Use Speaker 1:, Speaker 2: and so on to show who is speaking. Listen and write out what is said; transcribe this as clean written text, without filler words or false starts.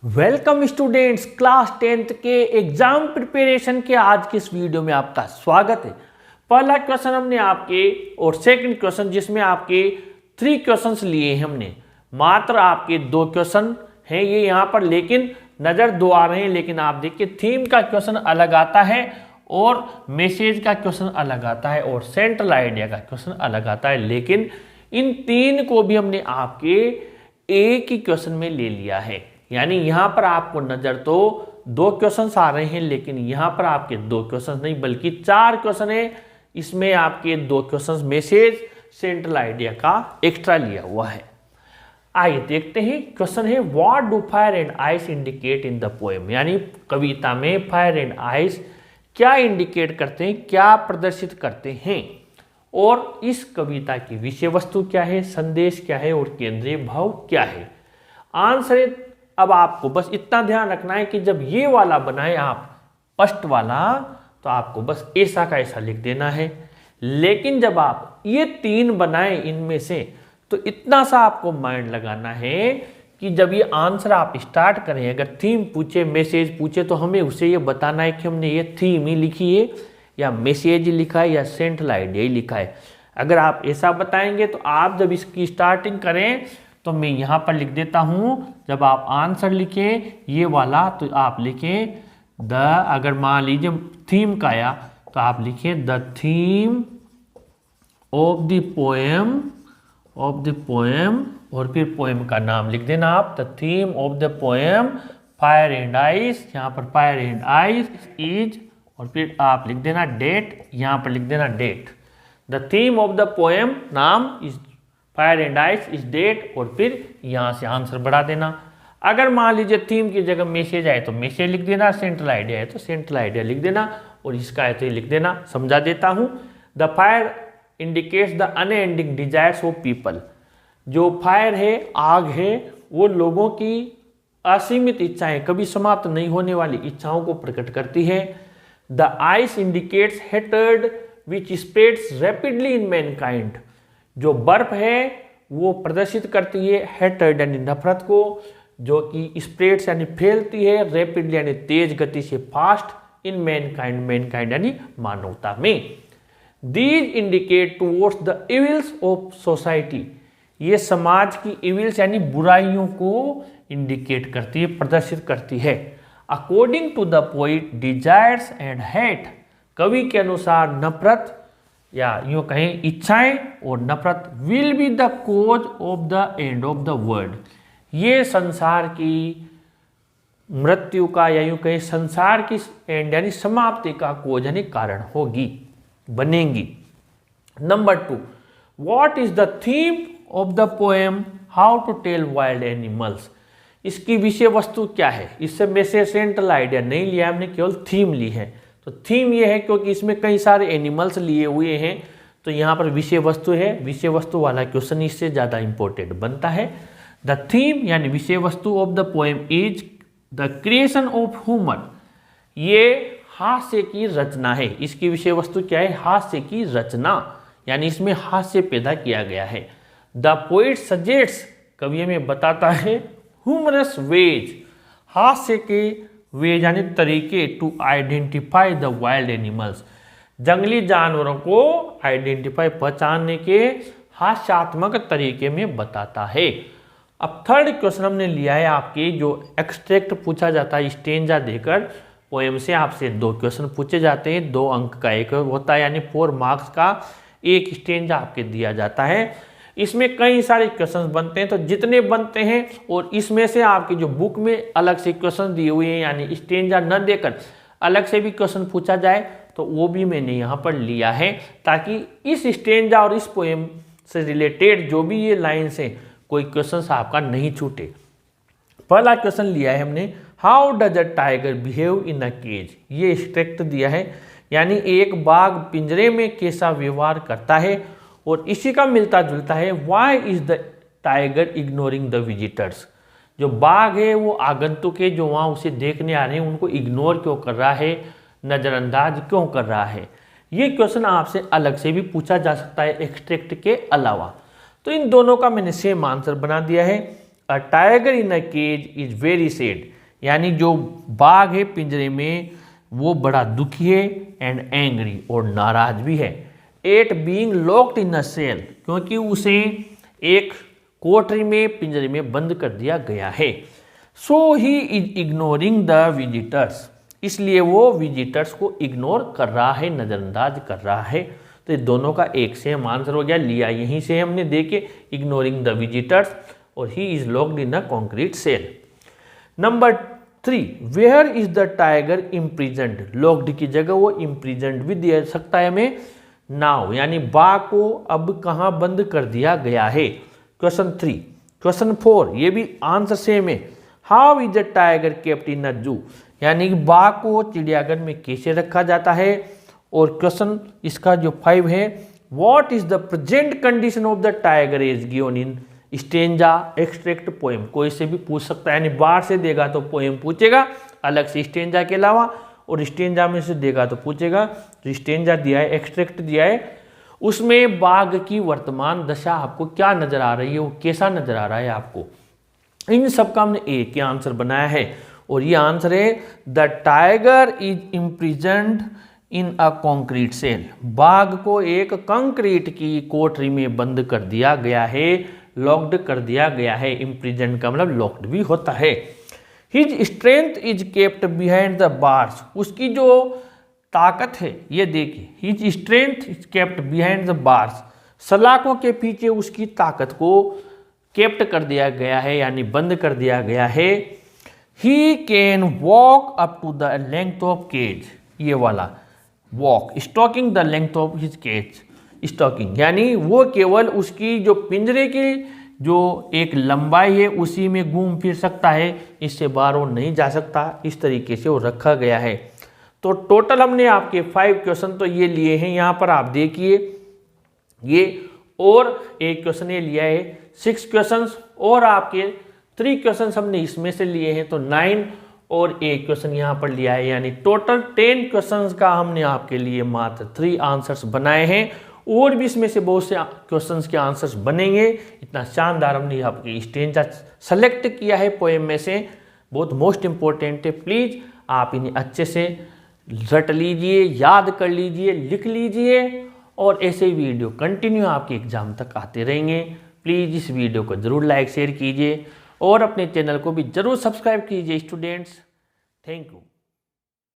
Speaker 1: Welcome students, class 10th के exam preparation के आज की इस वीडियो में आपका स्वागत है। पहला क्वेश्चन हमने आपके और सेकंड क्वेश्चन जिसमें आपके 3 क्वेश्चंस लिए हैं हमने। मात्र आपके 2 क्वेश्चन हैं ये यहाँ पर, लेकिन नज़र 2 आ रहे हैं। लेकिन आप देखिए थीम का क्वेश्चन अलग आता है और मैसेज का क्वेश्चन अलग आता है और सेंट्रल आइडिया का क्वेश्चन अलग आता है। लेकिन इन 3 को भी हमने आपके एक ही क्वेश्चन में ले लिया है। यानी यहाँ पर आपको नजर तो 2 क्वेश्चंस आ रहे हैं, लेकिन यहाँ पर आपके 2 क्वेश्चंस नहीं बल्कि 4 क्वेश्चन है। इसमें आपके 2 क्वेश्चंस मैसेज सेंट्रल आइडिया का एक्स्ट्रा लिया हुआ है। आइए देखते हैं। क्वेश्चन है what do fire and ice indicate in the poem. यानी कविता में फायर एंड आइस क्या इंडिकेट करते हैं, क्या प्रदर्शित करते हैं, और इस कविता की विषय वस्तु क्या है, संदेश क्या है और केंद्रीय भाव क्या है। आंसर अब आपको बस इतना ध्यान रखना है कि जब ये वाला बनाए आप फर्स्ट वाला, तो आपको बस ऐसा का ऐसा लिख देना है। लेकिन जब आप ये 3 बनाए इनमें से, तो इतना सा आपको माइंड लगाना है कि जब ये आंसर आप स्टार्ट करें, अगर थीम पूछे, मैसेज पूछे, तो हमें उसे ये बताना है कि हमने ये थीम ही लिखी है या मैसेज ही लिखा है या सेंट्रल आइडिया ही लिखा है। अगर आप ऐसा बताएंगे तो आप जब इसकी स्टार्टिंग करें, तो मैं यहाँ पर लिख देता हूँ, जब आप आंसर लिखें ये वाला तो आप लिखें द, अगर मान लीजिए थीम का आया तो आप लिखें the theme of the poem और फिर पोएम का नाम लिख देना आप। The theme of the poem fire and ice, यहाँ पर फायर एंड आइस इज, और फिर आप लिख देना डेट, यहाँ पर लिख देना death. The theme of the poem नाम is fire and ice is death, और फिर यहाँ से आंसर बढ़ा देना। अगर मान लीजिए थीम की जगह मैसेज आए तो मैसेज लिख देना, सेंट्रल आइडिया है तो सेंट्रल आइडिया लिख देना, और इसका है तो ये लिख देना। समझा देता हूँ। The fire indicates the unending desires of people. जो फायर है, आग है, वो लोगों की असीमित इच्छाएं, कभी समाप्त नहीं होने वाली इच्छाओं को प्रकट करती है। The ice indicates hatred which spreads rapidly in Mankind. जो बर्फ है वो प्रदर्शित करती है हेटर्ड यानी नफरत को, जो कि स्प्रेड्स यानी फैलती है, रैपिडली यानी तेज गति से, फास्ट, इन मैनकाइंड यानी मानवता में। These indicate towards the evils of society. ये समाज की इविल्स यानी बुराइयों को इंडिकेट करती है, प्रदर्शित करती है। According to the poet desires and hate. कवि के अनुसार नफरत या यूँ कहें इच्छाएं और नफरत will be the cause of the end of the world. ये संसार की मृत्यु का या यूँ कहें संसार की एंड यानी समाप्ति का कोज यानी कारण होगी, बनेंगी। Number 2, what is the theme of the poem how to tell wild animals. इसकी विषय वस्तु क्या है। इससे मैसेज सेंट्रल आइडिया नहीं लिया हमने, केवल थीम ली है। तो थीम ये है क्योंकि इसमें कई सारे एनिमल्स लिए हुए हैं, तो यहाँ पर विषय वस्तु है। विषय वस्तु वाला क्वेश्चन इससे ज़्यादा इंपॉर्टेंट बनता है। द थीम यानी विषय वस्तु of the poem is the creation of humour. ये हास्य की रचना है। इसकी विषय वस्तु क्या है, हास्य की रचना, यानी इसमें हास्य पैदा किया गया है। द पोइट सजेट्स, कवि में बताता है, ह्यूमरस वेज, हास्य के वेज यानी तरीके, to identify the wild animals, जंगली जानवरों को आइडेंटिफाई, पहचानने के हास्यात्मक तरीके में बताता है। अब थर्ड क्वेश्चन हमने लिया है आपके, जो एक्सट्रैक्ट पूछा जाता है स्टेंजा देकर। पोएम से आपसे 2 क्वेश्चन पूछे जाते हैं, 2 अंक का एक होता है, यानी 4 मार्क्स का एक स्टेंजा आपके दिया जाता है। इसमें कई सारे क्वेश्चंस बनते हैं, तो जितने बनते हैं और इसमें से आपकी जो बुक में अलग से क्वेश्चन दिए हुए हैं, यानी स्टेंजा न देकर अलग से भी क्वेश्चन पूछा जाए, तो वो भी मैंने यहाँ पर लिया है, ताकि इस स्टेंजा और इस पोएम से रिलेटेड जो भी ये लाइन्स हैं, कोई क्वेश्चन आपका नहीं छूटे। पहला क्वेश्चन लिया है हमने, how does a tiger behave in a cage. ये स्ट्रक्ट दिया है, यानी एक बाघ पिंजरे में कैसा व्यवहार करता है, और इसी का मिलता जुलता है, why is the tiger ignoring the visitors. जो बाघ है वो आगंतुक है जो वहाँ उसे देखने आ रहे हैं, उनको इग्नोर क्यों कर रहा है, नज़रअंदाज क्यों कर रहा है। ये क्वेश्चन आपसे अलग से भी पूछा जा सकता है एक्सट्रैक्ट के अलावा। तो इन दोनों का मैंने सेम आंसर बना दिया है। A tiger in a cage is very sad, यानी जो बाघ है पिंजरे में वो बड़ा दुखी है, एंड एंग्री और नाराज भी है, at being locked in a cell, क्योंकि उसे एक कोठरी में पिंजरे में बंद कर दिया गया है। So he is ignoring the visitors, इसलिए वो विजिटर्स को इग्नोर कर रहा है, नज़रअंदाज कर रहा है। तो ये दोनों का एक सेम आंसर हो गया, लिया यहीं से हमने, देखे इग्नोरिंग द विजिटर्स, और he is locked in a concrete cell. Number 3, where is the tiger imprisoned, locked की जगह वो इम्प्रिजेंट भी दे सकता है हमें नाउ, यानी बाघ को अब कहाँ बंद कर दिया गया है। क्वेश्चन 3। क्वेश्चन 4, ये भी आंसर सेम है, how is the tiger kept in a zoo, यानी कि बाघ को चिड़ियाघर में कैसे रखा जाता है। और क्वेश्चन इसका जो 5 है, what is the present condition of the tiger as given in stanza extract poem, कोई से भी पूछ सकता है, यानी बाहर से देगा तो पोएम पूछेगा अलग से स्टेंजा के अलावा, और स्टेंजा में से देगा तो पूछेगा। तो स्टेंजा दिया है, एक्सट्रैक्ट दिया है, उसमें बाघ की वर्तमान दशा आपको क्या नजर आ रही है, वो कैसा नजर आ रहा है आपको। इन सब का हमने एक ही आंसर बनाया है, और ये आंसर है the tiger is imprisoned in a concrete cell, बाघ को एक कंक्रीट की कोठरी में बंद कर दिया गया है, लॉक्ड कर दिया गया है। इम्प्रिजन्ड का मतलब लॉक्ड भी होता है। His strength is kept behind the bars, उसकी जो ताकत है ये देखिए, his strength is kept behind the bars, सलाखों के पीछे उसकी ताकत को केप्ट कर दिया गया है, यानी बंद कर दिया गया है। He can walk up to the length of cage, ये वाला walk, stalking the length of his cage, stalking यानी वो केवल उसकी जो पिंजरे की जो एक लंबाई है उसी में घूम फिर सकता है, इससे बाहर वो नहीं जा सकता, इस तरीके से वो रखा गया है। तो टोटल हमने आपके 5 क्वेश्चन तो ये लिए हैं, यहाँ पर आप देखिए ये, और एक क्वेश्चन ये लिया है 6 क्वेश्चंस, और आपके 3 क्वेश्चंस हमने इसमें से लिए हैं, तो 9, और एक क्वेश्चन यहाँ पर लिया है, यानी टोटल 10 क्वेश्चंस का हमने आपके लिए मात्र 3 आंसर्स बनाए हैं, और भी इसमें से बहुत से क्वेश्चंस के आंसर्स बनेंगे। इतना शानदार हमने आपकी स्टेंजा सेलेक्ट किया है पोएम में से, बहुत मोस्ट इंपॉर्टेंट है, प्लीज़ आप इन्हें अच्छे से रट लीजिए, याद कर लीजिए, लिख लीजिए, और ऐसे ही वीडियो कंटिन्यू आपके एग्जाम तक आते रहेंगे। प्लीज़ इस वीडियो को ज़रूर लाइक शेयर कीजिए, और अपने चैनल को भी ज़रूर सब्सक्राइब कीजिए स्टूडेंट्स। Thank you.